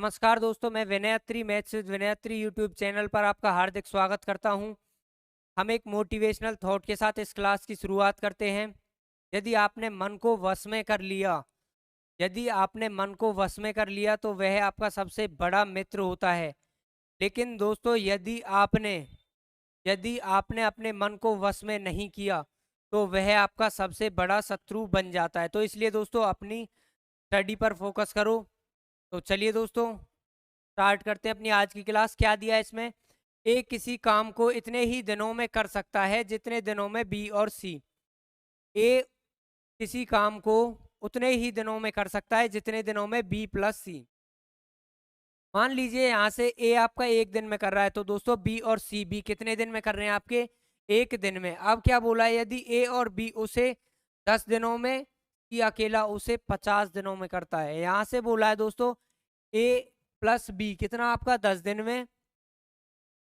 नमस्कार दोस्तों, मैं Vinay Atri maths with Vinay Atri YouTube channel पर आपका हार्दिक स्वागत करता हूं। हम एक मोटिवेशनल थॉट के साथ इस क्लास की शुरुआत करते हैं। यदि आपने मन को वश में कर लिया यदि आपने मन को वश में कर लिया तो वह आपका सबसे बड़ा मित्र होता है। लेकिन दोस्तों, यदि आपने अपने मन को वश में नहीं किया तो वह आपका सबसे बड़ा शत्रु बन जाता है। तो इसलिए दोस्तों, अपनी स्टडी पर फोकस करो। तो चलिए दोस्तों, स्टार्ट करते हैं अपनी आज की क्लास। क्या दिया है इसमें? ए किसी काम को इतने ही दिनों में कर सकता है जितने दिनों में बी और सी। ए किसी काम को उतने ही दिनों में कर सकता है जितने दिनों में बी प्लस सी। मान लीजिए यहाँ से ए आपका एक दिन में कर रहा है, तो दोस्तों बी और सी भी कितने दिन में कर रहे हैं? आपके एक दिन में। अब क्या बोला है? यदि ए और बी उसे 10 दिनों में, सी अकेला उसे 50 दिनों में करता है। यहाँ से बोला है दोस्तों ए प्लस बी कितना आपका 10 दिन में,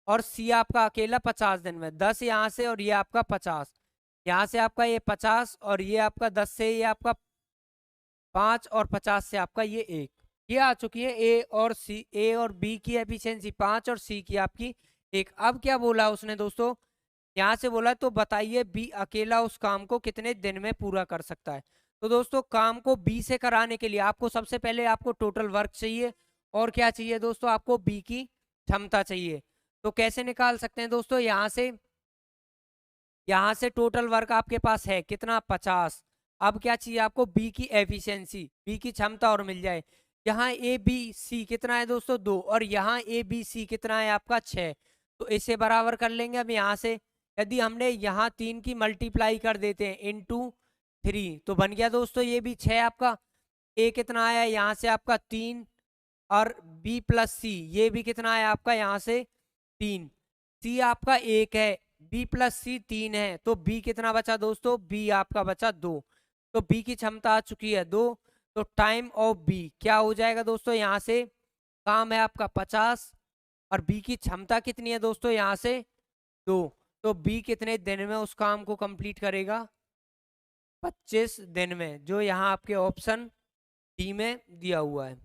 और सी आपका अकेला 50 दिन में। 10 यहाँ से और ये आपका 50, यहाँ से आपका ये 50 और ये आपका 10 से ये आपका 5 और 50 से आपका ये 1। ये आ चुकी है ए और बी की एफिशिएंसी 5 और सी की आपकी 1। अब क्या बोला उसने दोस्तों? यहाँ से बोला तो बताइए बी अकेला उस काम को कितने दिन में पूरा कर सकता है। तो दोस्तों, काम को बी से कराने के लिए आपको सबसे पहले आपको टोटल वर्क चाहिए, और क्या चाहिए दोस्तों? आपको बी की क्षमता चाहिए। तो कैसे निकाल सकते हैं दोस्तों? यहाँ से टोटल वर्क आपके पास है कितना? 50। अब क्या चाहिए आपको? बी की एफिशिएंसी, बी की क्षमता और मिल जाए। यहाँ ए बी सी कितना है दोस्तों? 2, और यहाँ ए बी सी कितना है आपका? 6। तो इसे बराबर कर लेंगे। अब यहाँ से यदि हमने यहाँ 3 की मल्टीप्लाई कर देते हैं इंटू 3, तो बन गया दोस्तों ये भी 6 आपका। ए कितना आया यहाँ से आपका? 3, और बी प्लस सी ये भी कितना है आपका? यहाँ से 3। सी आपका 1 है, बी प्लस सी 3 है, तो बी कितना बचा दोस्तों? बी आपका बचा 2। तो बी की क्षमता आ चुकी है 2। तो टाइम ऑफ बी क्या हो जाएगा दोस्तों? यहाँ से काम है आपका 50, और बी की क्षमता कितनी है दोस्तों? यहाँ से 2। तो बी कितने दिन में उस काम को कंप्लीट करेगा? 25 दिन में, जो यहाँ आपके ऑप्शन डी में दिया हुआ है।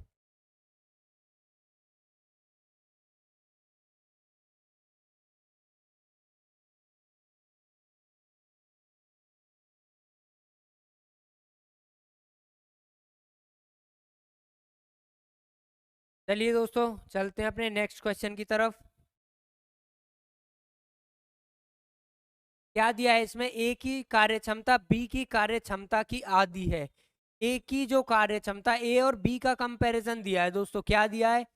चलिए दोस्तों, चलते हैं अपने नेक्स्ट क्वेश्चन की तरफ। क्या दिया है इसमें? ए की कार्य क्षमता बी की कार्य क्षमता की आधी है। ए की जो कार्य क्षमता, ए और बी का कंपैरिजन दिया है दोस्तों। क्या दिया है?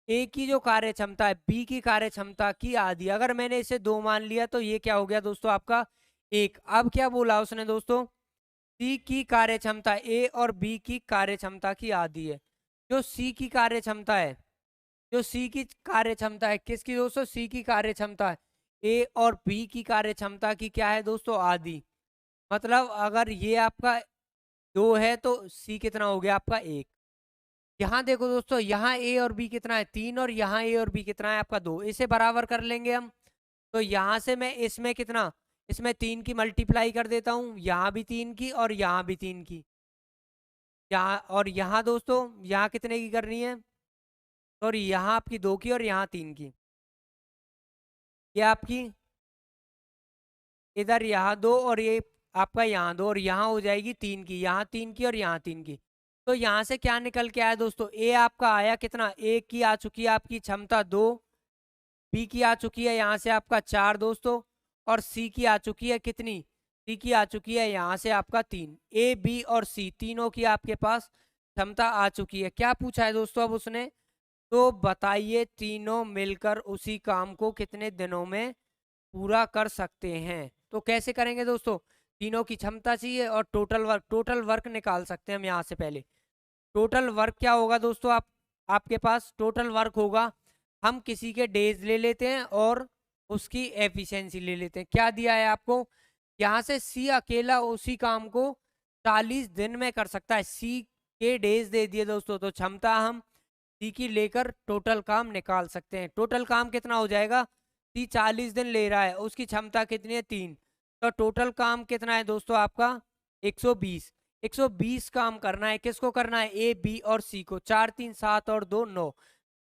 ए की जो कार्य क्षमता है बी की कार्य क्षमता की आधी। अगर मैंने इसे 2 मान लिया तो ये क्या हो गया दोस्तों? आपका 1। अब क्या बोला उसने दोस्तों? सी की कार्य क्षमता ए और बी की कार्य क्षमता की आधी है। जो सी की कार्य क्षमता है जो सी की कार्य क्षमता है किसकी दोस्तों? सी की कार्य क्षमता है ए और बी की कार्य क्षमता की क्या है दोस्तों? आधी। मतलब अगर ये आपका 2 है तो सी कितना हो गया आपका? 1। यहाँ देखो दोस्तों, यहाँ ए और बी कितना है? 3, और यहाँ ए और बी कितना है आपका? 2। इसे बराबर कर लेंगे हम। तो यहाँ से मैं इसमें 3 की मल्टीप्लाई कर देता हूँ, यहाँ भी 3 की और यहाँ भी 3 की। यहाँ और यहाँ दोस्तों, यहाँ कितने की करनी है? और यहाँ आपकी 2 की और यहाँ 3 की। ये आपकी इधर यहाँ 2 और ये आपका यहाँ 2, और यहाँ हो जाएगी 3 की, यहाँ 3 की और यहाँ 3 की। तो यहाँ से क्या निकल के आया दोस्तों? ए आपका आया कितना? ए की आ चुकी है आपकी क्षमता 2, बी की आ चुकी है यहाँ से आपका 4 दोस्तों, और सी की आ चुकी है कितनी? सी की आ चुकी है यहाँ से आपका 3। ए बी और सी तीनों की आपके पास क्षमता आ चुकी है। क्या पूछा है दोस्तों अब उसने? तो बताइए तीनों मिलकर उसी काम को कितने दिनों में पूरा कर सकते हैं। तो कैसे करेंगे दोस्तों? तीनों की क्षमता चाहिए और टोटल वर्क निकाल सकते हैं हम। यहाँ से पहले टोटल वर्क क्या होगा दोस्तों? आपके पास टोटल वर्क होगा, हम किसी के डेज ले लेते हैं और उसकी एफिशिएंसी ले लेते हैं। क्या दिया है आपको? यहाँ से सी अकेला उसी काम को 40 दिन में कर सकता है। सी के डेज दे दिए दोस्तों, तो क्षमता हम सी की लेकर टोटल काम निकाल सकते हैं। टोटल काम कितना हो जाएगा? सी 40 दिन ले रहा है, उसकी क्षमता कितनी है? 3। तो टोटल काम कितना है दोस्तों आपका? 120। 120 काम करना है। किसको करना है? ए बी और सी को। 4 3 7 और 2 9।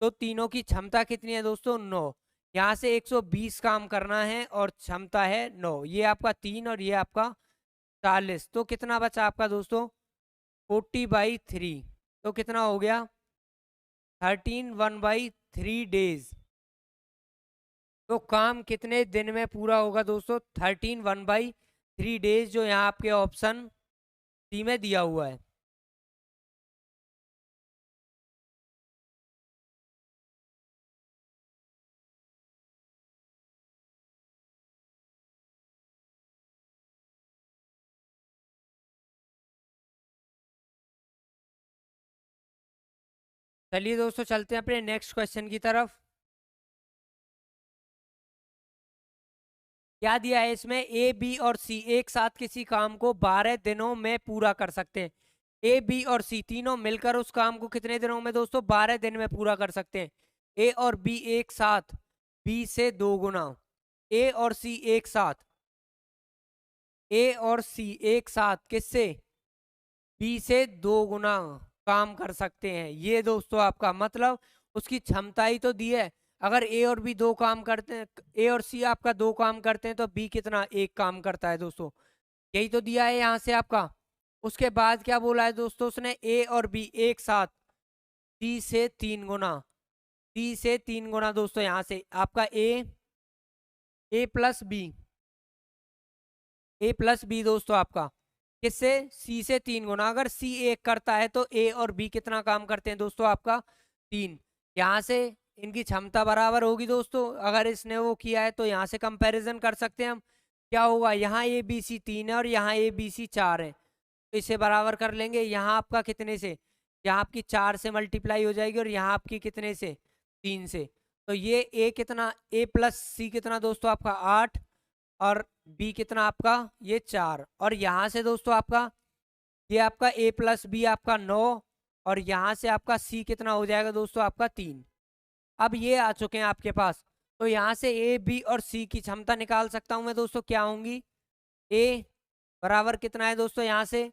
तो तीनों की क्षमता कितनी है दोस्तों 9। यहाँ से 120 काम करना है और क्षमता है 9। ये आपका 3 और ये आपका 40। तो कितना बचा आपका दोस्तों 40/3। तो कितना हो गया 13 1/3 डेज। तो काम कितने दिन में पूरा होगा दोस्तों 13 1/3 डेज, जो यहाँ आपके ऑप्शन सी में दिया हुआ है। चलिए दोस्तों चलते हैं अपने नेक्स्ट क्वेश्चन की तरफ। क्या दिया है इसमें, ए बी और सी एक साथ किसी काम को 12 दिनों में पूरा कर सकते हैं। ए बी और सी तीनों मिलकर उस काम को कितने दिनों में दोस्तों 12 दिन में पूरा कर सकते हैं। ए और बी एक साथ, बी से 2 गुना। ए और सी एक साथ, ए और सी एक साथ किससे बी से 2 गुना काम कर सकते हैं। ये दोस्तों आपका मतलब उसकी क्षमता ही तो दी है। अगर ए और बी 2 काम करते हैं, ए और सी आपका 2 काम करते हैं, तो बी कितना 1 काम करता है दोस्तों। यही तो दिया है यहाँ से आपका। उसके बाद क्या बोला है दोस्तों उसने, ए और बी एक साथ सी से 3 गुना। सी से 3 गुना दोस्तों यहाँ से आपका ए प्लस बी, ए प्लस बी दोस्तों आपका किससे सी से 3 गुना। अगर सी 1 करता है तो ए और बी कितना काम करते हैं दोस्तों आपका 3। यहाँ से इनकी क्षमता बराबर होगी दोस्तों। अगर इसने वो किया है तो यहाँ से कंपैरिजन कर सकते हैं हम। क्या होगा, यहाँ ए बी सी 3 है और यहाँ ए बी सी 4 है, तो इसे बराबर कर लेंगे। यहाँ आपका कितने से, यहाँ आपकी 4 से मल्टीप्लाई हो जाएगी और यहाँ आपकी कितने से 3 से। तो ये ए कितना, ए प्लस सी कितना दोस्तों आपका 8 और बी कितना आपका ये 4। और यहाँ से दोस्तों आपका ये आपका ए प्लस बी आपका 9 और यहाँ से आपका सी कितना हो जाएगा दोस्तों आपका 3। अब ये आ चुके हैं आपके पास। तो यहाँ से ए बी और सी की क्षमता निकाल सकता हूँ मैं दोस्तों। क्या होंगी, ए बराबर कितना है दोस्तों यहाँ से,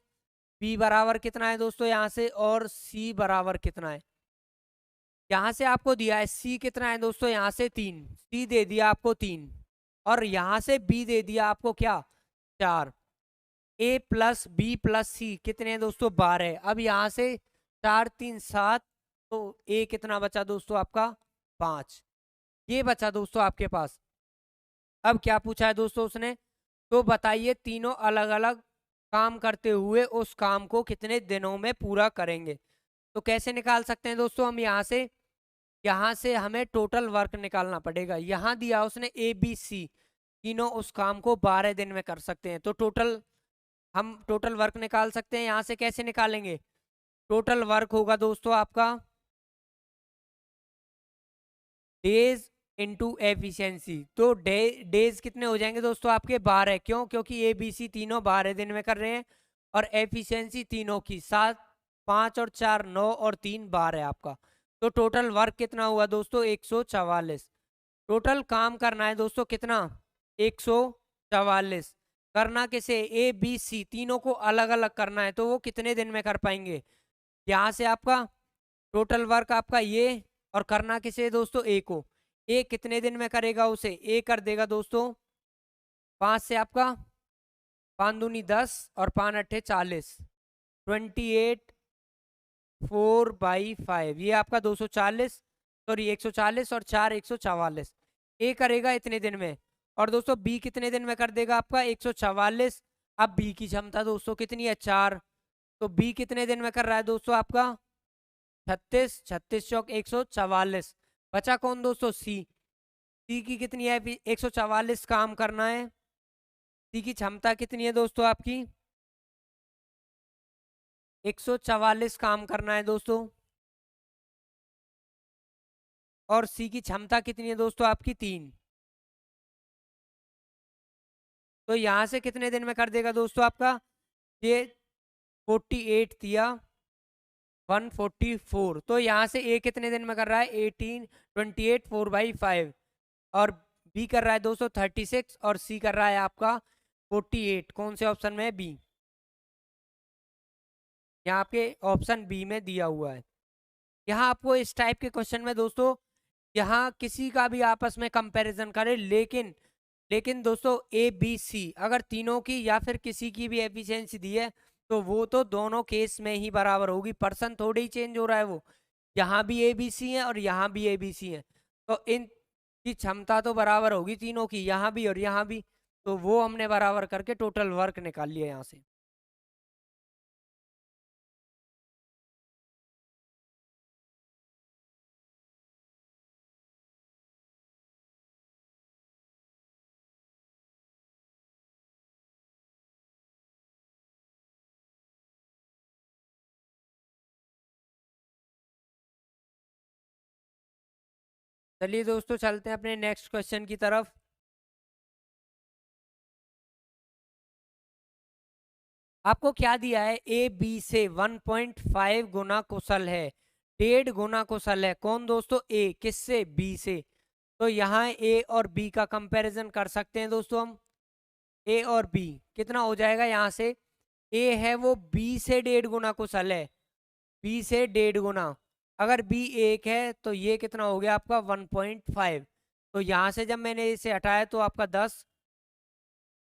बी बराबर कितना है दोस्तों यहाँ से, और सी बराबर कितना है। यहाँ से आपको दिया है सी कितना है दोस्तों यहाँ से 3, सी दे दिया आपको 3 और यहाँ से बी दे दिया आपको क्या 4। ए प्लस बी प्लस सी कितने हैं दोस्तों 12। अब यहाँ से 4 3 7, तो ए कितना बचा दोस्तों आपका 5। ये बचा दोस्तों आपके पास। अब क्या पूछा है दोस्तों उसने, तो बताइए तीनों अलग अलग काम करते हुए उस काम को कितने दिनों में पूरा करेंगे। तो कैसे निकाल सकते हैं दोस्तों हम, यहाँ से हमें टोटल वर्क निकालना पड़ेगा। यहाँ दिया उसने ए बी सी तीनों उस काम को 12 दिन में कर सकते हैं। तो हम टोटल वर्क निकाल सकते हैं। यहाँ से कैसे निकालेंगे, टोटल वर्क होगा दोस्तों आपका डेज इनटू एफिशिएंसी। तो डेज कितने हो जाएंगे दोस्तों आपके 12। क्यों, क्योंकि ए बी सी तीनों 12 दिन में कर रहे हैं और एफिशिएंसी तीनों की 7 5 और 4 9 और 3 12 आपका। तो टोटल वर्क कितना हुआ दोस्तों 144। टोटल काम करना है दोस्तों कितना 144। करना किसे, ए बी सी तीनों को अलग अलग करना है, तो वो कितने दिन में कर पाएंगे। यहाँ से आपका टोटल वर्क आपका ये, और करना किसे दोस्तों ए को। ए कितने दिन में करेगा उसे, ए कर देगा दोस्तों 5 से आपका 5 दूनी 10 और 5 अट्ठे 40, 28 4/5। ये आपका 240, सॉरी 140 और 4 144। ए करेगा इतने दिन में। और दोस्तों बी कितने दिन में कर देगा आपका 144। अब बी की क्षमता दोस्तों कितनी है 4, तो बी कितने दिन में कर रहा है दोस्तों आपका 36, 36 चौक 144। बचा कौन दोस्तों सी, सी की कितनी है 144 काम करना है। सी की क्षमता कितनी है दोस्तों आपकी 144 काम करना है दोस्तों। और सी की क्षमता कितनी है दोस्तों आपकी 3। तो यहां से कितने दिन में कर देगा दोस्तों आपका ये 48 दिया 144। तो यहाँ से ए कितने दिन में कर रहा है 18 28 4/5 और बी कर रहा है दोस्तों 36 और सी कर रहा है आपका 48। कौन से ऑप्शन में है, बी। यहाँ पे ऑप्शन बी में दिया हुआ है। यहाँ आपको इस टाइप के क्वेश्चन में दोस्तों यहाँ किसी का भी आपस में कंपैरिजन करें, लेकिन लेकिन दोस्तों ए बी सी अगर तीनों की या फिर किसी की भी एफिशिएंसी दी है तो वो तो दोनों केस में ही बराबर होगी। पर्सन थोड़ी ही चेंज हो रहा है, वो यहाँ भी ए बी सी है और यहाँ भी ए बी सी है, तो इन की क्षमता तो बराबर होगी तीनों की, यहाँ भी और यहाँ भी। तो वो हमने बराबर करके टोटल वर्क निकाल लिया यहाँ से। चलिए दोस्तों चलते हैं अपने नेक्स्ट क्वेश्चन की तरफ। आपको क्या दिया है, ए बी से 1.5 गुना कुशल है, 1.5 गुना कुशल है। कौन दोस्तों, ए किससे, बी से। तो यहाँ ए और बी का कंपैरिजन कर सकते हैं दोस्तों हम। ए और बी कितना हो जाएगा यहाँ से, ए है वो बी से 1.5 गुना कुशल है, बी से 1.5 गुना। अगर बी 1 है तो ये कितना हो गया आपका 1.5। तो यहाँ से जब मैंने इसे हटाया तो आपका 10,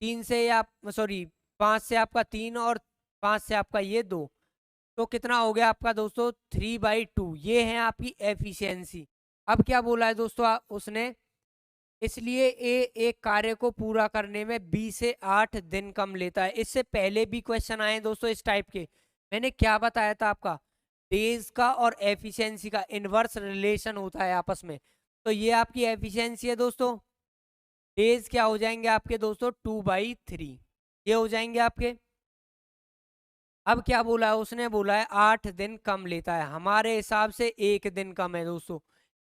3 से या सॉरी 5 से आपका 3 और 5 से आपका ये 2, तो कितना हो गया आपका दोस्तों 3/2। ये है आपकी एफिशिएंसी। अब क्या बोला है दोस्तों उसने, इसलिए ए एक कार्य को पूरा करने में बी से 8 दिन कम लेता है। इससे पहले भी क्वेश्चन आए दोस्तों इस टाइप के, मैंने क्या बताया था आपका, डेज का और एफिशिएंसी का इनवर्स रिलेशन होता है आपस में। तो ये आपकी एफिशिएंसी है दोस्तों, डेज क्या हो जाएंगे आपके दोस्तों 2/3, ये हो जाएंगे आपके। अब क्या बोला है उसने, बोला है 8 दिन कम लेता है, हमारे हिसाब से 1 दिन कम है दोस्तों,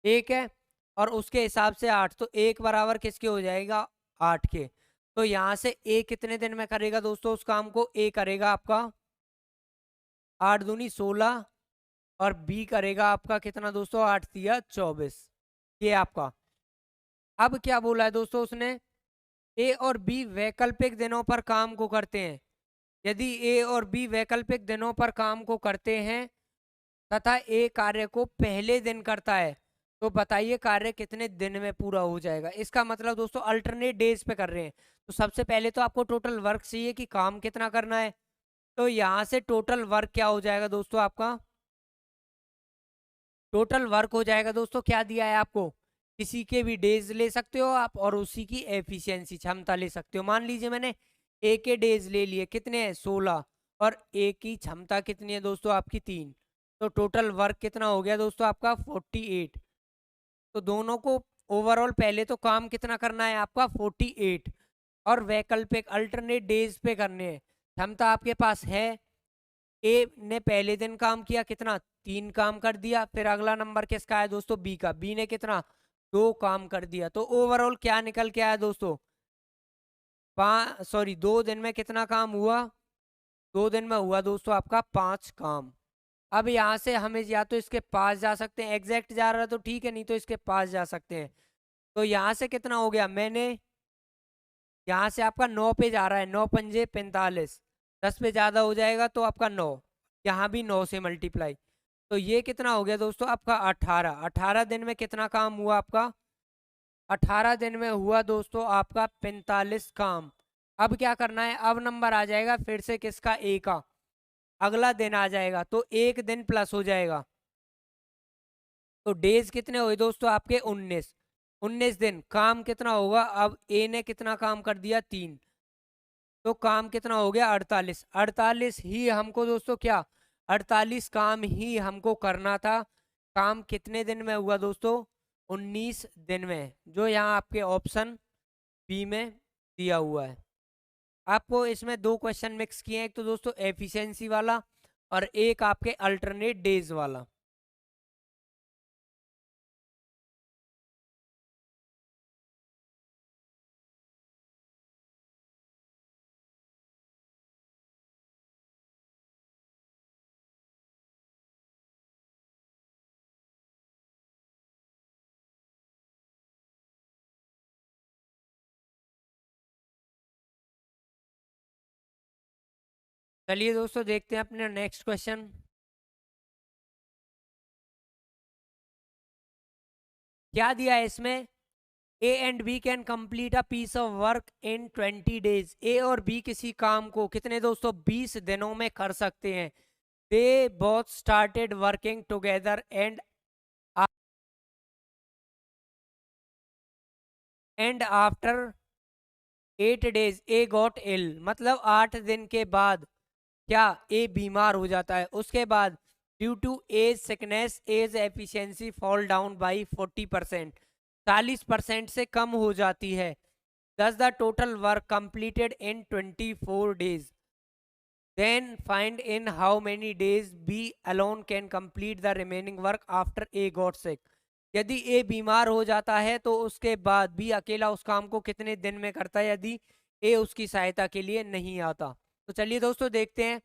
एक है और उसके हिसाब से 8, तो एक बराबर किसके हो जाएगा 8 के। तो यहाँ से ए कितने दिन में करेगा दोस्तों उस काम को, ए करेगा आपका 8 दूनी 16 और बी करेगा आपका कितना दोस्तों 8 तिया 24, ये आपका। अब क्या बोला है दोस्तों उसने, ए और बी वैकल्पिक दिनों पर काम को करते हैं। यदि ए और बी वैकल्पिक दिनों पर काम को करते हैं तथा ए कार्य को पहले दिन करता है, तो बताइए कार्य कितने दिन में पूरा हो जाएगा। इसका मतलब दोस्तों अल्टरनेट डेज पे कर रहे हैं, तो सबसे पहले तो आपको टोटल वर्क चाहिए कि काम कितना करना है। तो यहाँ से टोटल वर्क क्या हो जाएगा दोस्तों आपका, टोटल वर्क हो जाएगा दोस्तों, क्या दिया है आपको, किसी के भी डेज ले सकते हो आप और उसी की एफिशिएंसी क्षमता ले सकते हो। मान लीजिए मैंने ए के डेज ले लिए, कितने हैं 16, और ए की क्षमता कितनी है दोस्तों आपकी 3, तो टोटल वर्क कितना हो गया दोस्तों आपका 48। तो दोनों को ओवरऑल पहले तो काम कितना करना है आपका 48, और वैकल्पिक अल्टरनेट डेज पे करने हैं। क्षमता आपके पास है, ए ने पहले दिन काम किया कितना 3 काम कर दिया, फिर अगला नंबर किसका है दोस्तों बी का, बी ने कितना 2 काम कर दिया। तो ओवरऑल क्या निकल के आया दोस्तों, 2 दिन में कितना काम हुआ, 2 दिन में हुआ दोस्तों आपका 5 काम। अब यहाँ से हमें या तो इसके पास जा सकते हैं, एग्जैक्ट जा रहा है तो ठीक है, नहीं तो इसके पास जा सकते हैं। तो यहाँ से कितना हो गया, मैंने यहाँ से आपका 9 पे जा रहा है, 9 पंजे 45, 10 पे ज्यादा हो जाएगा तो आपका 9, यहाँ भी 9 से मल्टीप्लाई। तो ये कितना हो गया दोस्तों आपका 18। 18 दिन में कितना काम हुआ आपका, 18 दिन में हुआ दोस्तों आपका 45 काम। अब क्या करना है, अब नंबर आ जाएगा फिर से किसका, ए का, अगला दिन आ जाएगा तो एक दिन प्लस हो जाएगा। तो डेज कितने हुए दोस्तों आपके 19, 19 दिन, काम कितना होगा, अब ए ने कितना काम कर दिया 3, तो काम कितना हो गया 48। 48 ही हमको दोस्तों क्या, 48 काम ही हमको करना था। काम कितने दिन में हुआ दोस्तों, 19 दिन में, जो यहाँ आपके ऑप्शन बी में दिया हुआ है। आपको इसमें 2 क्वेश्चन मिक्स किए हैं, एक तो दोस्तों एफिशिएंसी वाला और एक आपके अल्टरनेट डेज वाला। चलिए दोस्तों देखते हैं अपने नेक्स्ट क्वेश्चन। क्या दिया है इसमें, A and B can complete a piece of work in 20 days. A और बी किसी काम को कितने दोस्तों 20 दिनों में कर सकते हैं। They both started working together and after 8 days A got ill. मतलब 8 दिन के बाद क्या ए बीमार हो जाता है। उसके बाद due to age sickness age efficiency fall down by 40%, 40% से कम हो जाती है। Thus the total work completed in 24 days. Then find in how many days B alone can complete the remaining work after A got sick. यदि A बीमार हो जाता है तो उसके बाद B अकेला उस काम को कितने दिन में करता है यदि A उसकी सहायता के लिए नहीं आता। तो चलिए दोस्तों देखते हैं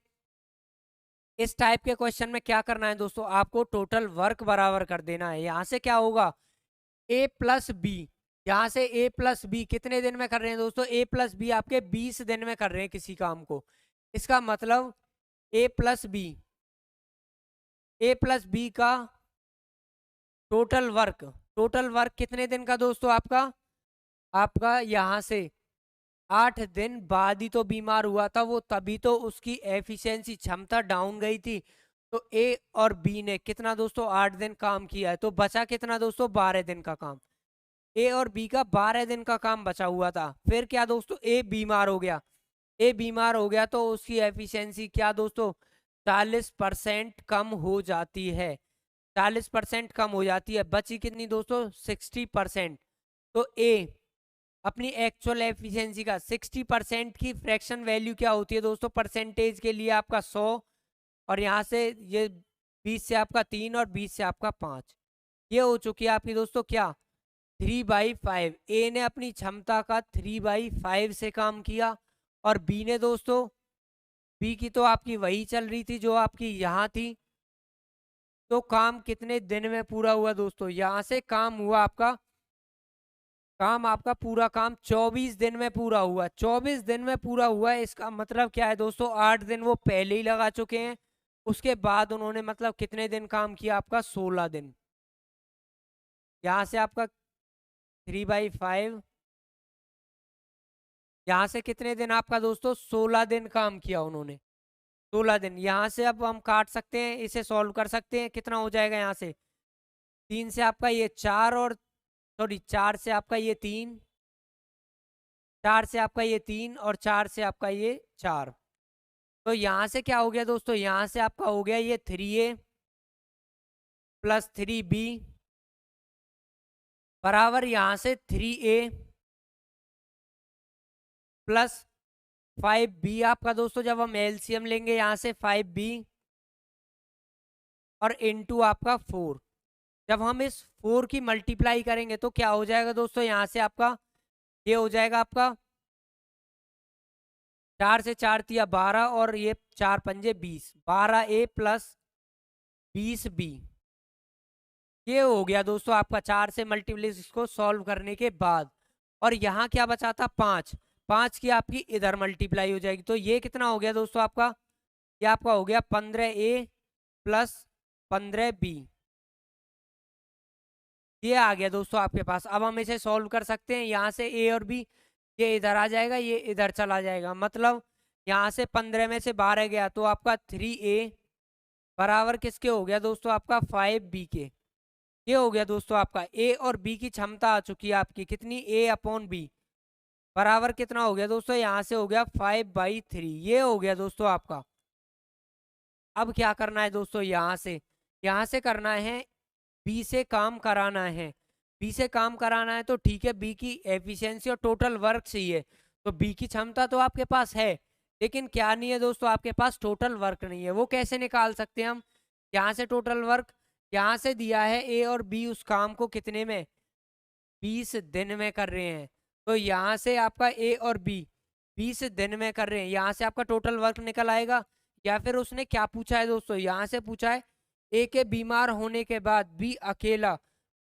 इस टाइप के क्वेश्चन में क्या करना है दोस्तों। आपको टोटल वर्क बराबर कर देना है। यहाँ से क्या होगा, A प्लस बी, यहाँ से A प्लस बी कितने दिन में कर रहे हैं दोस्तों, A प्लस बी आपके 20 दिन में कर रहे हैं किसी काम को। इसका मतलब A प्लस बी का टोटल वर्क कितने दिन का दोस्तों आपका यहाँ से 8 दिन बाद ही तो बीमार हुआ था वो, तभी तो उसकी एफिशिएंसी क्षमता डाउन गई थी। तो ए और बी ने कितना दोस्तों 8 दिन काम किया है, तो बचा कितना दोस्तों 12 दिन का काम। ए और बी का 12 दिन का काम बचा हुआ था। फिर क्या दोस्तों ए बीमार हो गया तो उसकी एफिशिएंसी क्या दोस्तों 40% कम हो जाती है, 40% कम हो जाती है। बची कितनी दोस्तों 60%। तो ए अपनी एक्चुअल एफिशिएंसी का 60% की फ्रैक्शन वैल्यू क्या होती है दोस्तों, परसेंटेज के लिए आपका 100, और यहाँ से ये 20 से आपका 3 और 20 से आपका 5, ये हो चुकी है आपकी दोस्तों क्या 3/5। ए ने अपनी क्षमता का 3/5 से काम किया, और बी ने दोस्तों बी की तो आपकी वही चल रही थी जो आपकी यहाँ थी। तो काम कितने दिन में पूरा हुआ दोस्तों, यहाँ से आपका पूरा काम 24 दिन में पूरा हुआ। 24 दिन में पूरा हुआ है, इसका मतलब क्या है दोस्तों 8 दिन वो पहले ही लगा चुके हैं। उसके बाद उन्होंने मतलब कितने दिन काम किया, आपका 16 दिन। यहाँ से आपका 3/5, यहाँ से कितने दिन आपका दोस्तों 16 दिन काम किया उन्होंने, 16 दिन। यहाँ से अब हम काट सकते हैं, इसे सॉल्व कर सकते हैं, कितना हो जाएगा यहाँ से 3 से आपका ये 4 और 4 से आपका ये 3, 4 से आपका ये 3 और 4 से आपका ये 4। तो यहाँ से क्या हो गया दोस्तों, यहाँ से आपका हो गया ये 3A प्लस 3B बराबर यहाँ से 3A प्लस 5B आपका दोस्तों, जब हम एलसीएम लेंगे यहाँ से 5B और इनटू आपका 4। जब हम इस 4 की मल्टीप्लाई करेंगे तो क्या हो जाएगा दोस्तों, यहाँ से आपका ये हो जाएगा आपका 4 से 4 तिया 12 और ये 4 पंजे 20, 12A प्लस 20B। ये हो गया दोस्तों आपका 4 से मल्टीप्लाई इसको सॉल्व करने के बाद। और यहाँ क्या बचा था 5, 5 की आपकी इधर मल्टीप्लाई हो जाएगी। तो ये कितना हो गया दोस्तों आपका, ये आपका हो गया 15A प्लस 15B। ये आ गया दोस्तों आपके पास। अब हम इसे सॉल्व कर सकते हैं, यहाँ से ए और बी ये इधर आ जाएगा, ये इधर चला जाएगा। मतलब यहाँ से 15 में से 12 गया तो आपका 3A बराबर किसके हो गया दोस्तों, आपका 5B के। ये हो गया दोस्तों आपका ए और बी की क्षमता आ चुकी है आपकी कितनी, A/B बराबर कितना हो गया दोस्तों, यहाँ से हो गया 5/3। ये हो गया दोस्तों आपका। अब क्या करना है दोस्तों, यहाँ से करना है बी से काम कराना है। बी से काम कराना है तो ठीक है, बी की एफिशिएंसी और टोटल वर्क चाहिए। तो बी की क्षमता तो आपके पास है, लेकिन क्या नहीं है दोस्तों, आपके पास टोटल वर्क नहीं है। वो कैसे निकाल सकते हैं हम, यहाँ से टोटल वर्क, यहाँ से दिया है ए और बी उस काम को कितने में 20 दिन में कर रहे हैं। तो यहाँ से आपका ए और बी 20 दिन में कर रहे हैं, यहाँ से आपका टोटल वर्क निकल आएगा। या फिर उसने क्या पूछा है दोस्तों, यहाँ से पूछा है ए के बीमार होने के बाद बी अकेला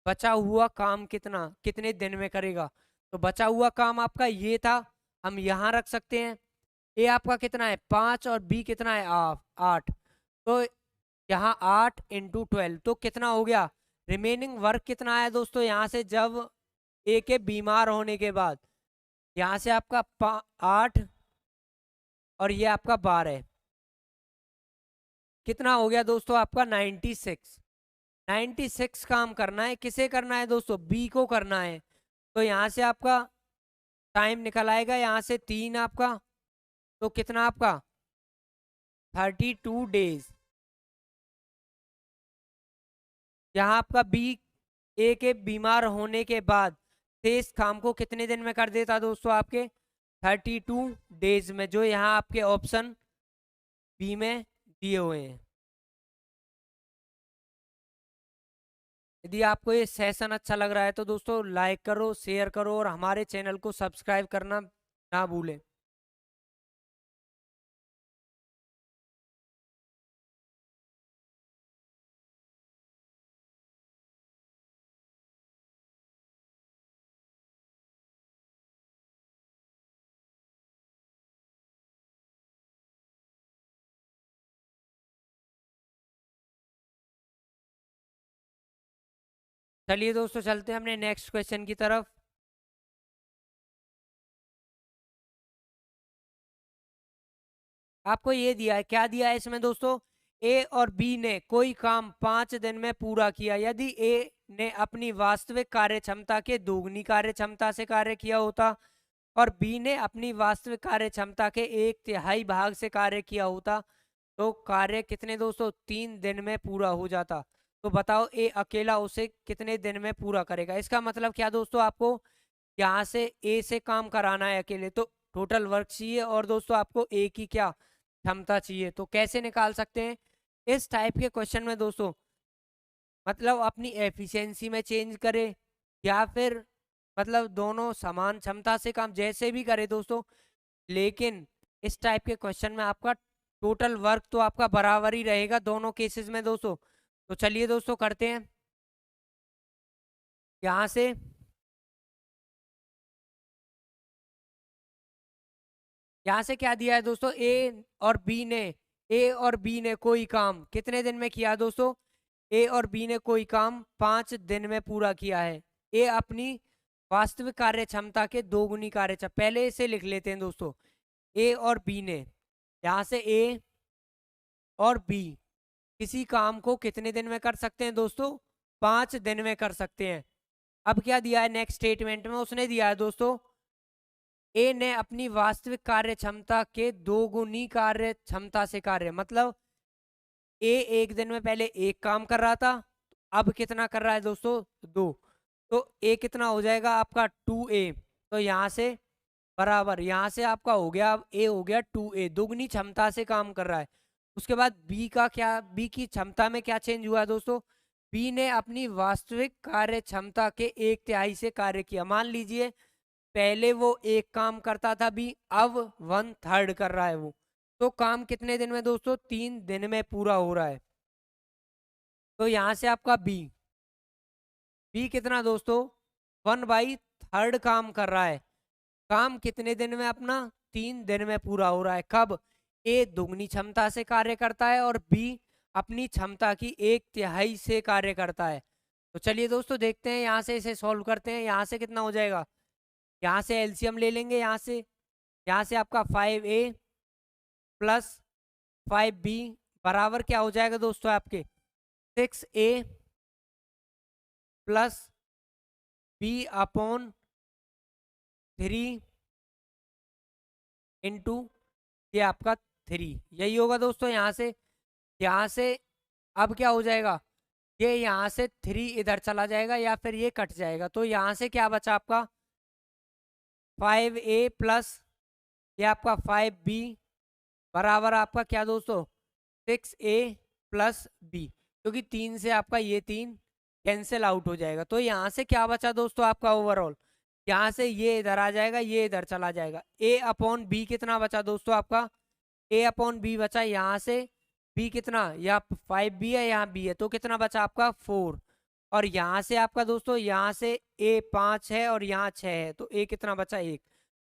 बचा हुआ काम कितने दिन में करेगा। तो बचा हुआ काम आपका ये था, हम यहाँ रख सकते हैं। ए आपका कितना है 5 और बी कितना है 8। तो यहाँ 8 × 12 तो कितना हो गया रिमेनिंग वर्क कितना आया दोस्तों यहाँ से, जब ए के बीमार होने के बाद, यहाँ से आपका 8 और ये आपका 12, कितना हो गया दोस्तों आपका 96। 96 काम करना है, किसे करना है दोस्तों, बी को करना है। तो यहाँ से आपका टाइम निकल आएगा, यहाँ से 3 आपका, तो कितना आपका 32 डेज। यहाँ आपका बी ए के बीमार होने के बाद से इस काम को कितने दिन में कर देता दोस्तों, आपके 32 डेज में, जो यहाँ आपके ऑप्शन बी में दिए हुए हैं। यदि आपको ये सेशन अच्छा लग रहा है तो दोस्तों लाइक करो, शेयर करो और हमारे चैनल को सब्सक्राइब करना ना भूलें। चलिए दोस्तों चलते हैं अपने नेक्स्ट क्वेश्चन की तरफ। आपको ये दिया है, क्या दिया है इसमें दोस्तों, ए और बी ने कोई काम 5 दिन में पूरा किया। यदि ए ने अपनी वास्तविक कार्य क्षमता के दोगुनी कार्य क्षमता से कार्य किया होता और बी ने अपनी वास्तविक कार्य क्षमता के 1/3 भाग से कार्य किया होता, तो कार्य कितने दोस्तों 3 दिन में पूरा हो जाता। तो बताओ ए अकेला उसे कितने दिन में पूरा करेगा। इसका मतलब क्या दोस्तों, आपको यहाँ से ए से काम कराना है अकेले, तो टोटल वर्क चाहिए और दोस्तों आपको ए की क्या क्षमता चाहिए। तो कैसे निकाल सकते हैं इस टाइप के क्वेश्चन में दोस्तों, मतलब अपनी एफिशिएंसी में चेंज करे या फिर मतलब दोनों समान क्षमता से काम, जैसे भी करे दोस्तों, लेकिन इस टाइप के क्वेश्चन में आपका टोटल वर्क तो आपका बराबर ही रहेगा दोनों केसेस में दोस्तों। तो चलिए दोस्तों करते हैं। यहाँ से क्या दिया है दोस्तों, ए और बी ने कोई काम कितने दिन में किया दोस्तों, ए और बी ने कोई काम 5 दिन में पूरा किया है। ए अपनी वास्तविक कार्य क्षमता के दोगुनी कार्य क्षमता, पहले इसे लिख लेते हैं दोस्तों, ए और बी ने, यहाँ से ए और बी किसी काम को कितने दिन में कर सकते हैं दोस्तों, 5 दिन में कर सकते हैं। अब क्या दिया है नेक्स्ट स्टेटमेंट में, उसने दिया है दोस्तों, ए ने अपनी वास्तविक कार्य क्षमता के दोगुनी कार्य क्षमता से कार्य, मतलब ए एक दिन में पहले एक काम कर रहा था, अब कितना कर रहा है दोस्तों 2, तो ए कितना हो जाएगा आपका 2a। तो यहाँ से बराबर, यहाँ से आपका हो गया, अब ए हो गया 2a, दोगुनी क्षमता से काम कर रहा है। उसके बाद बी का क्या, बी की क्षमता में क्या चेंज हुआ दोस्तों, बी ने अपनी वास्तविक कार्य क्षमता के 1/3 से कार्य किया। मान लीजिए पहले वो एक काम करता था बी, अब 1/3 कर रहा है वो, तो काम कितने दिन में दोस्तों, 3 दिन में पूरा हो रहा है। तो यहाँ से आपका बी कितना दोस्तों 1/3 काम कर रहा है। काम कितने दिन में अपना, 3 दिन में पूरा हो रहा है। कब, ए दुगनी क्षमता से कार्य करता है और बी अपनी क्षमता की 1/3 से कार्य करता है। तो चलिए दोस्तों देखते हैं, यहाँ से इसे सॉल्व करते हैं। यहाँ से कितना हो जाएगा, यहाँ से एलसीएम ले लेंगे, यहाँ से आपका 5a प्लस 5b बराबर क्या हो जाएगा दोस्तों, आपके 6a प्लस b/3 इंटू ये आपका 3, यही होगा दोस्तों। यहाँ से अब क्या हो जाएगा, ये यहाँ से 3 इधर चला जाएगा या फिर ये कट जाएगा। तो यहाँ से क्या बचा आपका 5a प्लस ये आपका 5b बराबर आपका क्या दोस्तों 6a प्लस b, क्योंकि 3 से आपका ये 3 कैंसिल आउट हो जाएगा। तो यहाँ से क्या बचा दोस्तों आपका ओवरऑल, यहाँ से ये इधर आ जाएगा, ये इधर चला जाएगा। a/b कितना बचा दोस्तों आपका, a/b बचा, यहाँ से b कितना, यहाँ 5b है, यहाँ b है, तो कितना बचा आपका 4। और यहाँ से आपका दोस्तों, यहाँ से a 5 है और यहाँ 6 है, तो a कितना बचा 1।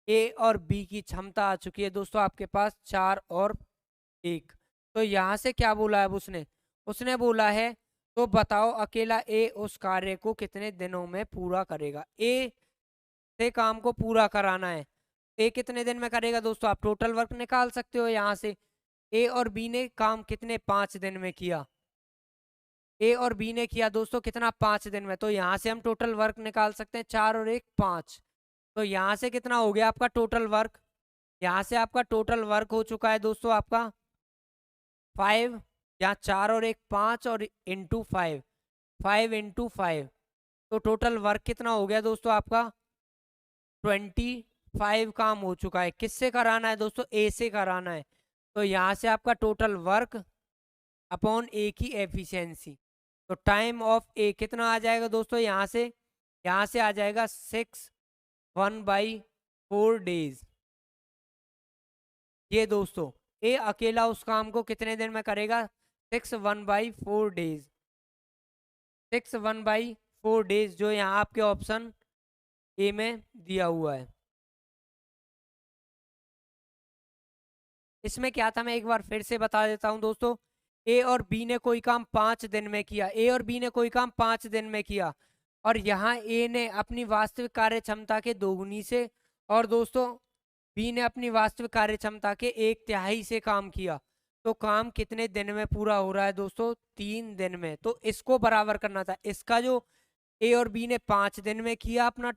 ए और बी की क्षमता आ चुकी है दोस्तों आपके पास 4 और 1। तो यहाँ से क्या बोला है उसने बोला है तो बताओ अकेला ए उस कार्य को कितने दिनों में पूरा करेगा। ए से काम को पूरा कराना है, ए कितने दिन में करेगा दोस्तों, आप टोटल वर्क निकाल सकते हो यहाँ से। ए और बी ने काम कितने 5 दिन में किया, ए और बी ने किया दोस्तों कितना 5 दिन में, तो यहाँ से हम टोटल वर्क निकाल सकते हैं 4 और 1 5। तो यहाँ से कितना हो गया आपका टोटल वर्क, यहाँ से आपका टोटल वर्क हो चुका है दोस्तों आपका 5, यहाँ 4 और 1 5 और इंटू 5, 5 इंटू 5, तो टोटल वर्क कितना हो गया दोस्तों आपका 25 काम हो चुका है। किससे कराना है दोस्तों, ए से कराना है। तो यहाँ से आपका टोटल वर्क अपॉन ए की एफिशिएंसी, तो टाइम ऑफ ए कितना आ जाएगा दोस्तों, यहाँ से आ जाएगा 6 1/4 डेज। ये दोस्तों ए अकेला उस काम को कितने दिन में करेगा, 6 1/4 डेज, 6 1/4 डेज, जो यहाँ आपके ऑप्शन ए में दिया हुआ है। इसमें क्या था मैं एक बार फिर से बता देता हूं दोस्तों, ए और बी ने कोई काम 5 दिन में किया, ए और बी ने कोई काम 5 दिन में किया, और यहाँ ए ने अपनी वास्तविक कार्य क्षमता के दोगुनी से, और दोस्तों बी ने अपनी वास्तविक कार्य क्षमता के 1/3 से काम किया। तो काम कितने दिन में पूरा हो रहा है दोस्तों, 3 दिन में। तो इसको बराबर करना था, इसका जो ए और बी ने 5 दिन में किया अपना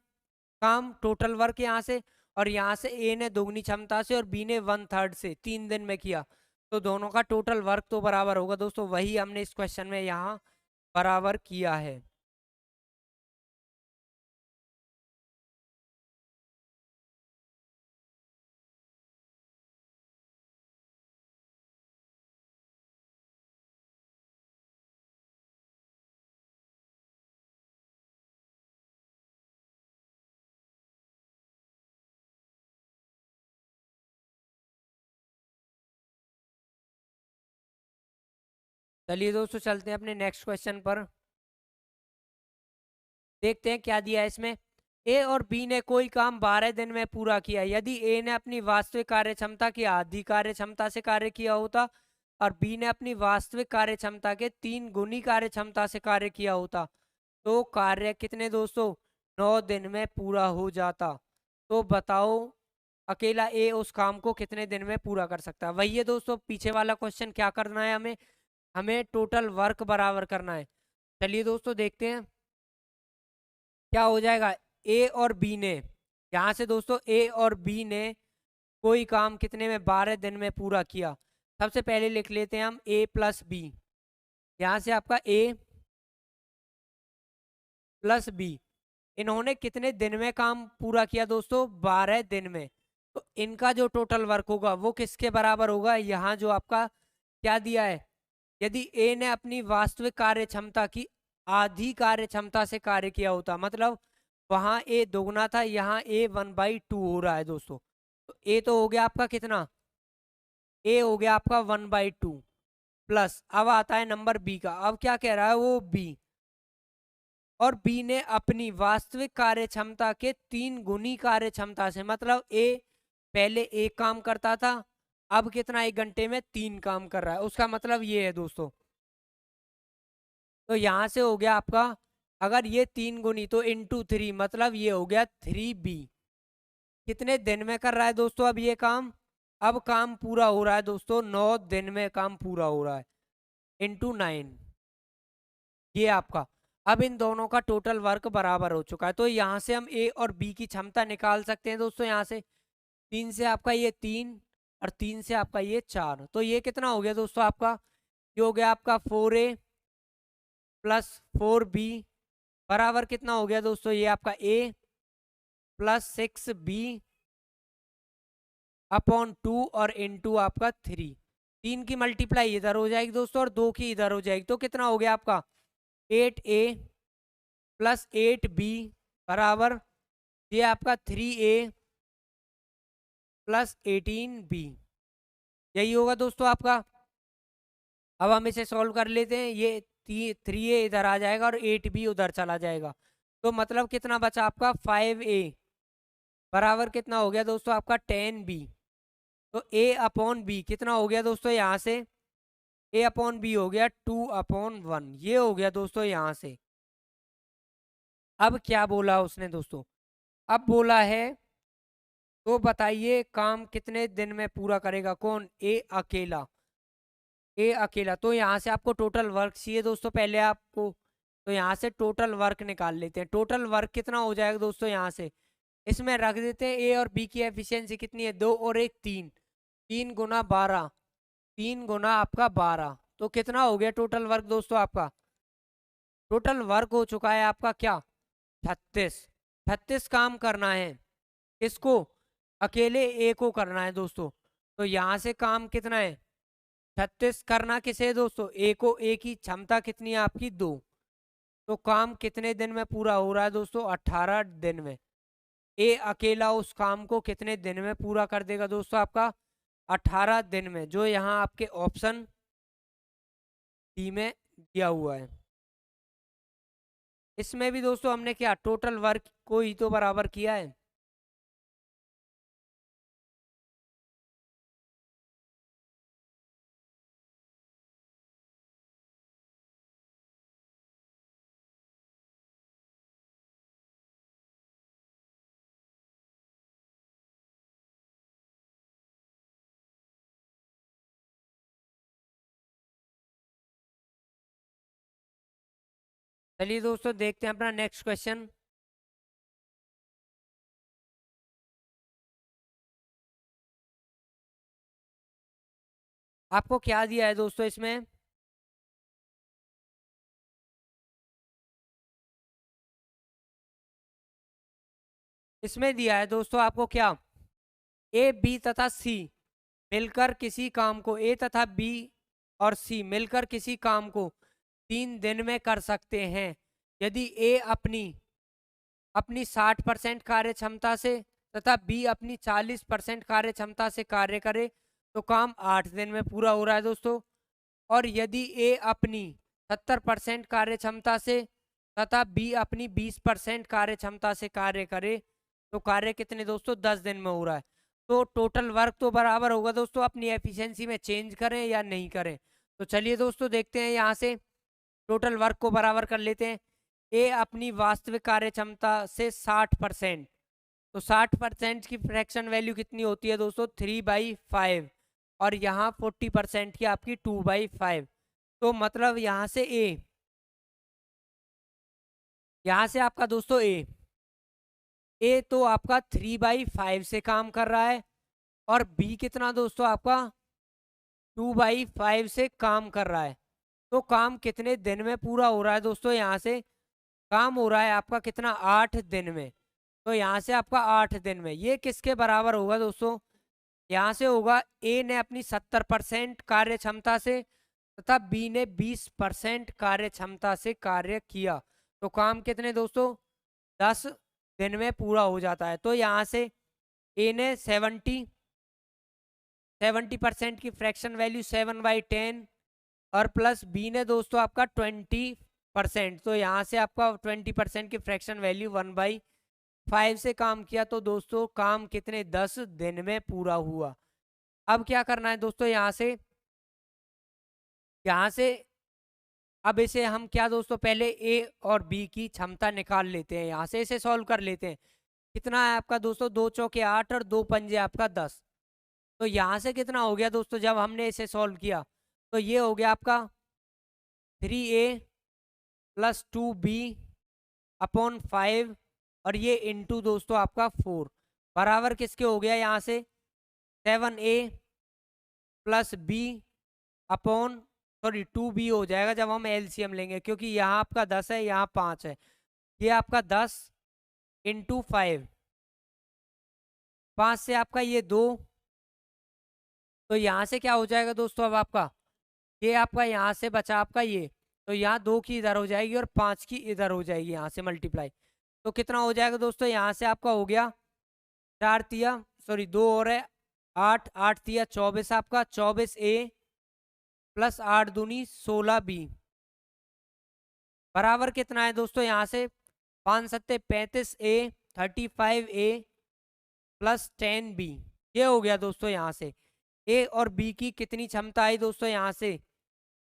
काम टोटल वर्क यहाँ से, और यहाँ से ए ने दोगुनी क्षमता से और बी ने 1/3 से 3 दिन में किया, तो दोनों का टोटल वर्क तो बराबर होगा दोस्तों। वही हमने इस क्वेश्चन में यहाँ बराबर किया है। चलिए दोस्तों चलते हैं अपने नेक्स्ट क्वेश्चन पर, देखते हैं क्या दिया है इसमें। ए और बी ने कोई काम 12 दिन में पूरा किया, यदि ए ने अपनी वास्तविक कार्य क्षमता की आधी कार्य क्षमता से कार्य किया होता और बी ने अपनी वास्तविक कार्य क्षमता के 3 गुनी कार्य क्षमता से कार्य किया होता, तो कार्य कितने दोस्तों 9 दिन में पूरा हो जाता। तो बताओ अकेला ए उस काम को कितने दिन में पूरा कर सकता है। वही है दोस्तों पीछे वाला क्वेश्चन, क्या करना है हमें, हमें टोटल वर्क बराबर करना है। चलिए दोस्तों देखते हैं क्या हो जाएगा। ए और बी ने, यहाँ से दोस्तों ए और बी ने कोई काम कितने में 12 दिन में पूरा किया। सबसे पहले लिख लेते हैं हम ए प्लस बी, यहाँ से आपका ए प्लस बी, इन्होंने कितने दिन में काम पूरा किया दोस्तों 12 दिन में। तो इनका जो टोटल वर्क होगा वो किसके बराबर होगा, यहाँ जो आपका क्या दिया है, यदि ए ने अपनी वास्तविक कार्य क्षमता की आधी कार्य क्षमता से कार्य किया होता, मतलब वहां ए दोगुना था, यहाँ ए 1/2 हो रहा है दोस्तों। तो ए तो हो गया आपका कितना, ए हो गया आपका 1/2 प्लस, अब आता है नंबर बी का। अब क्या कह रहा है वो बी, और बी ने अपनी वास्तविक कार्य क्षमता के 3 गुनी कार्य क्षमता से, मतलब ए पहले 1 काम करता था, अब कितना 1 घंटे में 3 काम कर रहा है, उसका मतलब ये है दोस्तों। तो यहां से हो गया आपका, अगर ये 3 गुनी तो इंटू 3, मतलब ये हो गया 3b। कितने दिन में कर रहा है दोस्तों अब ये काम, अब काम पूरा हो रहा है दोस्तों 9 दिन में काम पूरा हो रहा है, इंटू 9, ये आपका। अब इन दोनों का टोटल वर्क बराबर हो चुका है, तो यहाँ से हम ए और बी की क्षमता निकाल सकते हैं दोस्तों। यहाँ से 3 से आपका ये 3 और 3 से आपका ये 4, तो ये कितना हो गया दोस्तों आपका, ये हो गया आपका 4a प्लस 4b बराबर कितना हो गया दोस्तों, ये आपका a प्लस 6b अपॉन 2 और इंटू आपका 3। 3 की मल्टीप्लाई इधर हो जाएगी दोस्तों और 2 की इधर हो जाएगी, तो कितना हो गया आपका 8a प्लस 8b बराबर ये आपका 3a प्लस 18b, यही होगा दोस्तों आपका। अब हम इसे सॉल्व कर लेते हैं, ये 3a इधर आ जाएगा और 8b उधर चला जाएगा, तो मतलब कितना बचा आपका 5a बराबर कितना हो गया दोस्तों आपका 10b। तो a अपॉन b कितना हो गया दोस्तों, यहाँ से ए अपॉन बी हो गया 2/1, ये हो गया दोस्तों यहाँ से। अब क्या बोला उसने दोस्तों, अब बोला है तो बताइए काम कितने दिन में पूरा करेगा, कौन, ए अकेला। ए अकेला, तो यहाँ से आपको टोटल वर्क चाहिए दोस्तों पहले आपको, तो यहाँ से टोटल वर्क निकाल लेते हैं। टोटल वर्क कितना हो जाएगा दोस्तों, यहाँ से इसमें रख देते हैं ए और बी की एफिशिएंसी कितनी है, 2 और 1 3, 3 गुना 12, 3 गुना आपका 12, तो कितना हो गया टोटल वर्क दोस्तों आपका, टोटल वर्क हो चुका है आपका क्या, 36। 36 काम करना है, इसको अकेले ए को करना है दोस्तों, तो यहाँ से काम कितना है, 36 करना किसे है दोस्तों, ए को, ए की क्षमता कितनी है आपकी 2, तो काम कितने दिन में पूरा हो रहा है दोस्तों, 18 दिन में। ए अकेला उस काम को कितने दिन में पूरा कर देगा दोस्तों आपका, 18 दिन में, जो यहाँ आपके ऑप्शन डी में दिया हुआ है। इसमें भी दोस्तों हमने क्या टोटल वर्क को ही तो बराबर किया है। चलिए दोस्तों देखते हैं अपना नेक्स्ट क्वेश्चन। आपको क्या दिया है दोस्तों इसमें, इसमें दिया है दोस्तों आपको क्या, ए बी तथा सी मिलकर किसी काम को, ए तथा बी और सी मिलकर किसी काम को 3 दिन में कर सकते हैं, यदि ए अपनी अपनी 60% कार्य क्षमता से तथा बी अपनी 40% कार्य क्षमता से कार्य करे तो काम 8 दिन में पूरा हो रहा है दोस्तों। और यदि ए अपनी 70% कार्य क्षमता से तथा बी अपनी 20% कार्य क्षमता से कार्य करे तो कार्य कितने दोस्तों, 10 दिन में हो रहा है। तो टोटल वर्क तो बराबर होगा दोस्तों, अपनी एफिशिएंसी में चेंज करें या नहीं करें। तो चलिए दोस्तों देखते हैं, यहाँ से टोटल वर्क को बराबर कर लेते हैं। ए अपनी वास्तविक कार्य क्षमता से 60%, तो 60% की फ्रैक्शन वैल्यू कितनी होती है दोस्तों, 3/5, और यहाँ 40% की आपकी 2/5, तो मतलब यहाँ से ए, यहाँ से आपका दोस्तों ए तो आपका 3/5 से काम कर रहा है, और बी कितना दोस्तों आपका 2/5 से काम कर रहा है। तो काम कितने दिन में पूरा हो रहा है दोस्तों, यहाँ से काम हो रहा है आपका कितना, 8 दिन में। तो यहाँ से आपका 8 दिन में, ये किसके बराबर होगा दोस्तों, यहाँ से होगा ए ने अपनी 70% कार्य क्षमता से तथा बी ने 20% कार्य क्षमता से कार्य किया, तो काम कितने दोस्तों, 10 दिन में पूरा हो जाता है। तो यहाँ से ए ने 70% की फ्रैक्शन वैल्यू 7/10, और प्लस बी ने दोस्तों आपका 20%, तो यहाँ से आपका 20% की फ्रैक्शन वैल्यू 1/5 से काम किया, तो दोस्तों काम कितने, 10 दिन में पूरा हुआ। अब क्या करना है दोस्तों, यहाँ से अब इसे हम क्या दोस्तों, पहले ए और बी की क्षमता निकाल लेते हैं, यहाँ से इसे सॉल्व कर लेते हैं। कितना है आपका दोस्तों, 2 चौके 8 और 2 पंजे आपका 10, तो यहाँ से कितना हो गया दोस्तों, जब हमने इसे सॉल्व किया तो ये हो गया आपका 3a + 2b/5, और ये इंटू दोस्तों आपका 4 बराबर किसके हो गया, यहाँ से 7a + b/, 2b हो जाएगा जब हम एलसीएम लेंगे, क्योंकि यहाँ आपका 10 है, यहाँ 5 है, ये आपका 10 × 5, 5 से आपका ये 2, तो यहाँ से क्या हो जाएगा दोस्तों, अब आपका ये आपका यहाँ से बचा आपका ये, तो यहाँ 2 की इधर हो जाएगी और 5 की इधर हो जाएगी, यहाँ से मल्टीप्लाई, तो कितना हो जाएगा दोस्तों, यहाँ से आपका हो गया 4 तिया 2 और है 8, 8 तिया 24 आपका, 24a + 8 दूनी 16b बराबर कितना है दोस्तों, यहाँ से 5 सत्ते 35a, 35a + 10b, ये हो गया दोस्तों। यहाँ से ए और बी की कितनी क्षमता आई दोस्तों, यहाँ से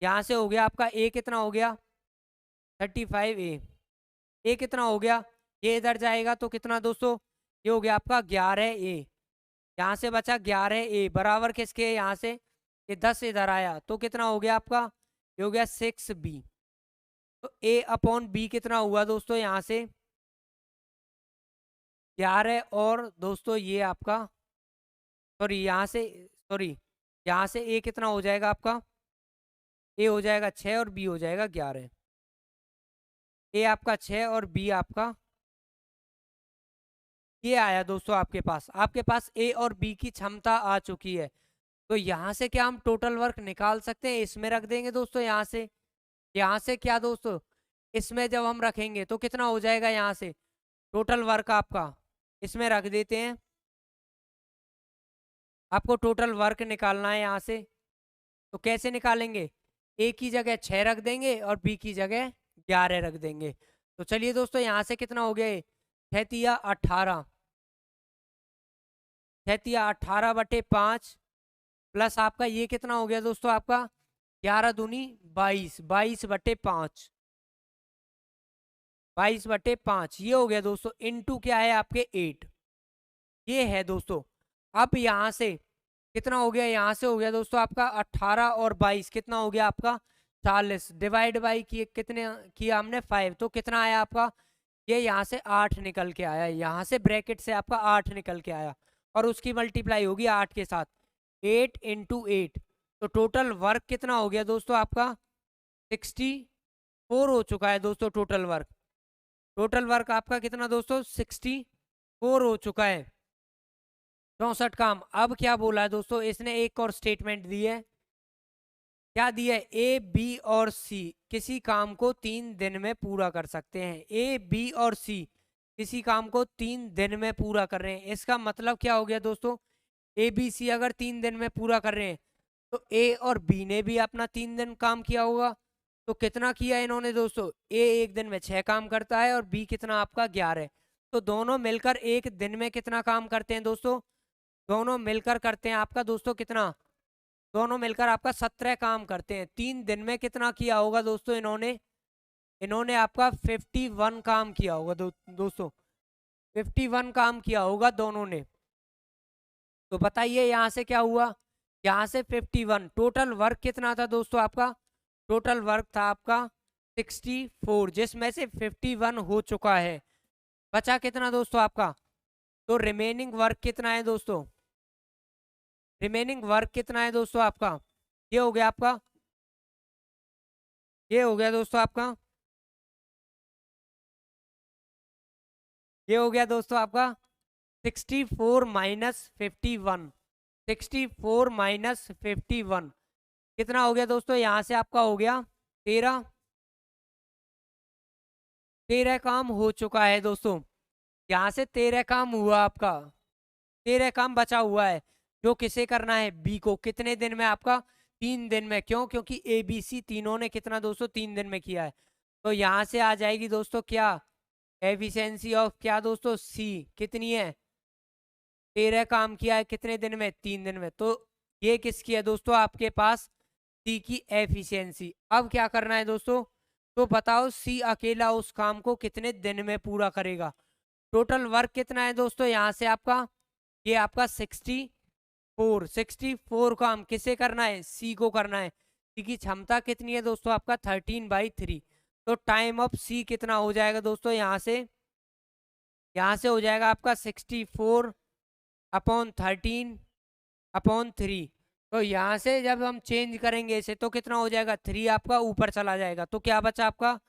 यहाँ से हो गया आपका ए कितना हो गया 35A। ए कितना हो गया, ये इधर जाएगा तो कितना दोस्तों, ये हो गया आपका 11A। यहाँ से बचा 11A बराबर किसके, यहाँ से ये 10 इधर आया तो कितना हो गया आपका, ये हो गया 6B। तो A अपॉन B कितना हुआ दोस्तों, यहाँ से 11 और दोस्तों ये आपका सॉरी यहाँ से A कितना हो जाएगा आपका, A हो जाएगा 6 और B हो जाएगा 11। A आपका 6 और B आपका ये आया दोस्तों आपके पास A और B की क्षमता आ चुकी है। तो यहाँ से क्या हम टोटल वर्क निकाल सकते हैं, इसमें रख देंगे दोस्तों। यहाँ से क्या दोस्तों, इसमें जब हम रखेंगे तो कितना हो जाएगा, यहाँ से टोटल वर्क आपका इसमें रख देते हैं। आपको टोटल वर्क निकालना है यहाँ से, तो कैसे निकालेंगे, A की जगह 6 रख देंगे और B की जगह 11 रख देंगे। तो चलिए दोस्तों यहाँ से कितना हो गया, 6 18 6×18/5 प्लस आपका ये कितना हो गया दोस्तों, आपका 11 दूनी 22 22/5 22/5 ये हो गया दोस्तों। इनटू क्या है आपके 8 ये है दोस्तों। अब यहाँ से कितना हो गया, यहाँ से हो गया दोस्तों आपका 18 और 22 कितना हो गया आपका 40 डिवाइड बाई कितने किया हमने 5 तो कितना आया आपका, ये यहाँ से 8 निकल के आया, यहाँ से ब्रैकेट से आपका 8 निकल के आया और उसकी मल्टीप्लाई होगी 8 के साथ, 8 × 8। तो टोटल वर्क कितना हो गया दोस्तों आपका 64 हो चुका है दोस्तों। टोटल वर्क आपका कितना दोस्तों 64 हो चुका है, 64 काम। अब क्या बोला है दोस्तों, इसने एक और स्टेटमेंट दी है, क्या दिया है, A B और C किसी काम को 3 दिन में पूरा कर सकते हैं। A B और C किसी काम को 3 दिन में पूरा कर रहे हैं। इसका मतलब क्या हो गया दोस्तों, A B C अगर 3 दिन में पूरा कर रहे हैं तो A और B ने भी अपना 3 दिन काम किया होगा। तो कितना किया इन्होंने दोस्तों, A एक दिन में 6 काम करता है और B कितना आपका 11। तो दोनों मिलकर एक दिन में कितना काम करते हैं दोस्तों, दोनों मिलकर करते हैं आपका दोस्तों कितना, दोनों मिलकर आपका 17 काम करते हैं। 3 दिन में कितना किया होगा दोस्तों इन्होंने आपका 51 काम किया होगा दोस्तों 51 काम किया होगा दोनों ने। तो बताइए यहाँ से क्या हुआ, यहाँ से 51 टोटल वर्क कितना था दोस्तों आपका, टोटल वर्क था आपका 64 जिसमें से 51 हो चुका है। बचा कितना दोस्तों आपका, तो रिमेनिंग वर्क कितना है दोस्तों, रिमेनिंग वर्क कितना है दोस्तों आपका, ये हो गया आपका, ये हो गया दोस्तों आपका, ये हो गया दोस्तों आपका 64 माइनस 51 64 माइनस 51 कितना हो गया दोस्तों, यहाँ से आपका हो गया 13 काम हो चुका है दोस्तों। यहाँ से 13 काम हुआ आपका, 13 काम बचा हुआ है जो किसे करना है, बी को। कितने दिन में आपका, 3 दिन में। क्यों, क्योंकि ए बी सी तीनों ने कितना दोस्तों 3 दिन में किया है। तो यहाँ से आ जाएगी दोस्तों क्या, एफिशिएंसी ऑफ क्या दोस्तों सी कितनी है, 13 काम किया है कितने दिन में, 3 दिन में। तो ये किसकी है दोस्तों, आपके पास सी की एफिशिएंसी। अब क्या करना है दोस्तों, तो बताओ सी अकेला उस काम को कितने दिन में पूरा करेगा। टोटल वर्क कितना है दोस्तों, यहाँ से आपका ये आपका 64 काम किसे करना है, सी को करना है। सी की क्षमता कितनी है दोस्तों आपका 13/3। तो टाइम ऑफ सी कितना हो जाएगा दोस्तों, यहाँ से हो जाएगा आपका 64/13/3। तो यहाँ से जब हम चेंज करेंगे इसे तो कितना हो जाएगा, 3 आपका ऊपर चला जाएगा। तो क्या बचा आपका,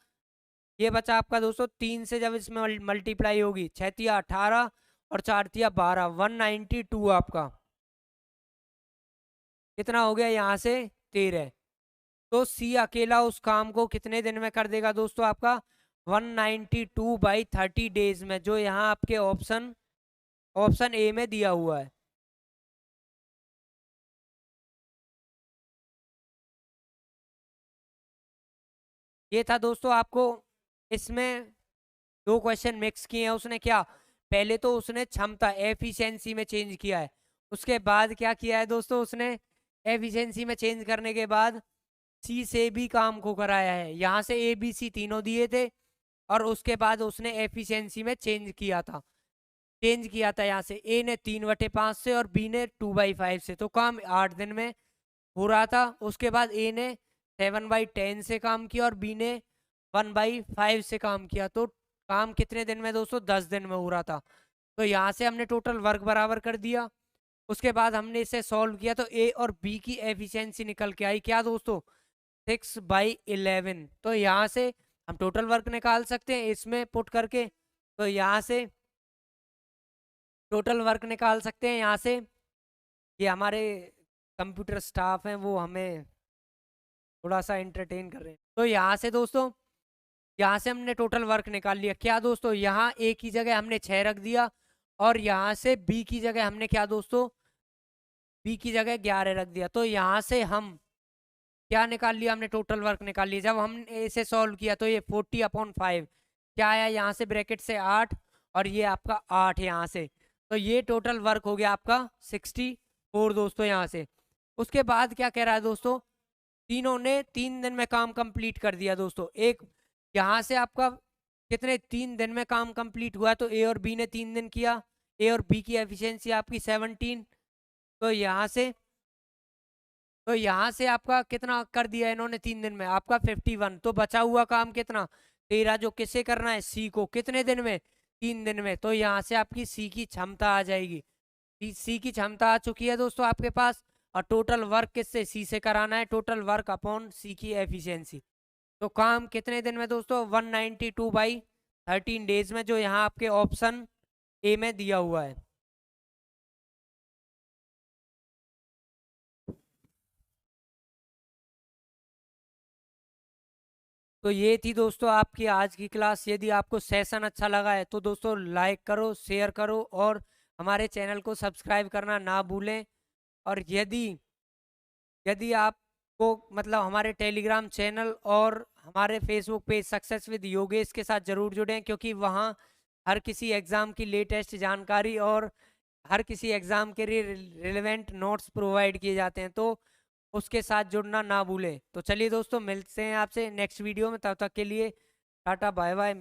ये बचा आपका दोस्तों 3 से जब इसमें मल्टीप्लाई होगी, 6×18 और 4×12 192 आपका कितना हो गया, यहाँ से 13। तो सी अकेला उस काम को कितने दिन में कर देगा दोस्तों आपका 192/30 डेज में, जो यहाँ आपके ऑप्शन ए में दिया हुआ है। ये था दोस्तों, आपको इसमें 2 क्वेश्चन मिक्स किए हैं उसने। क्या, पहले तो उसने क्षमता एफिशिएंसी में चेंज किया है, उसके बाद क्या किया है दोस्तों उसने, एफिशिएंसी में चेंज करने के बाद सी से भी काम को कराया है। यहाँ से ए बी सी तीनों दिए थे और उसके बाद उसने एफिशिएंसी में चेंज किया था यहाँ से ए ने 3/5 से और बी ने 2/5 से। तो काम 8 दिन में हो रहा था। उसके बाद ए ने 7/10 से काम किया और बी ने 1/5 से काम किया। तो काम कितने दिन में दोस्तों? 10 दिन में हो रहा था। तो यहाँ से हमने टोटल वर्क बराबर कर दिया। उसके बाद हमने इसे सॉल्व किया तो ए और बी की एफिशिएंसी निकल के आई क्या दोस्तों? 6/11। तो यहाँ से हम टोटल वर्क निकाल सकते हैं इसमें पुट करके। तो यहाँ से टोटल वर्क निकाल सकते हैं यहाँ से। ये हमारे कंप्यूटर स्टाफ हैं, वो हमें थोड़ा सा एंटरटेन कर रहे हैं। तो यहाँ से दोस्तों, यहाँ से हमने टोटल वर्क निकाल लिया क्या दोस्तों? यहाँ ए की जगह हमने 6 रख दिया और यहाँ से बी की जगह हमने क्या दोस्तों? बी की जगह 11 रख दिया। तो यहाँ से हम क्या निकाल लिया? हमने टोटल वर्क निकाल लिया। जब हमने इसे सॉल्व किया तो ये 40/5 क्या आया? यहाँ से ब्रैकेट से 8 और ये आपका 8 यहाँ से। तो ये टोटल वर्क हो गया आपका 64 दोस्तों यहाँ से। उसके बाद क्या कह रहा है दोस्तों? तीनों ने 3 दिन में काम कंप्लीट कर दिया दोस्तों। एक यहाँ से आपका कितने 3 दिन में काम कंप्लीट हुआ? तो ए और बी ने 3 दिन किया। ए और बी की एफिशिएंसी आपकी 17। तो यहाँ से आपका कितना कर दिया इन्होंने 3 दिन में? आपका 51। तो बचा हुआ काम कितना? 13 जो किसे करना है? सी को। कितने दिन में? 3 दिन में। तो यहाँ से आपकी सी की क्षमता आ जाएगी। सी की क्षमता आ चुकी है दोस्तों आपके पास। और टोटल वर्क किससे? सी से कराना है। टोटल वर्क अपॉन सी की एफिशिएंसी। तो काम कितने दिन में दोस्तों? 192/13 डेज में, जो यहाँ आपके ऑप्शन ए में दिया हुआ है। तो ये थी दोस्तों आपकी आज की क्लास। यदि आपको सेशन अच्छा लगा है तो दोस्तों लाइक करो, शेयर करो और हमारे चैनल को सब्सक्राइब करना ना भूलें। और यदि यदि आपको मतलब हमारे टेलीग्राम चैनल और हमारे Facebook page success with Yogesh के साथ ज़रूर जुड़ें, क्योंकि वहाँ हर किसी एग्ज़ाम की लेटेस्ट जानकारी और हर किसी एग्ज़ाम के लिए रिलेवेंट नोट्स प्रोवाइड किए जाते हैं। तो उसके साथ जुड़ना ना भूलें। तो चलिए दोस्तों, मिलते हैं आपसे नेक्स्ट वीडियो में। तब तक के लिए टाटा बाय बाय।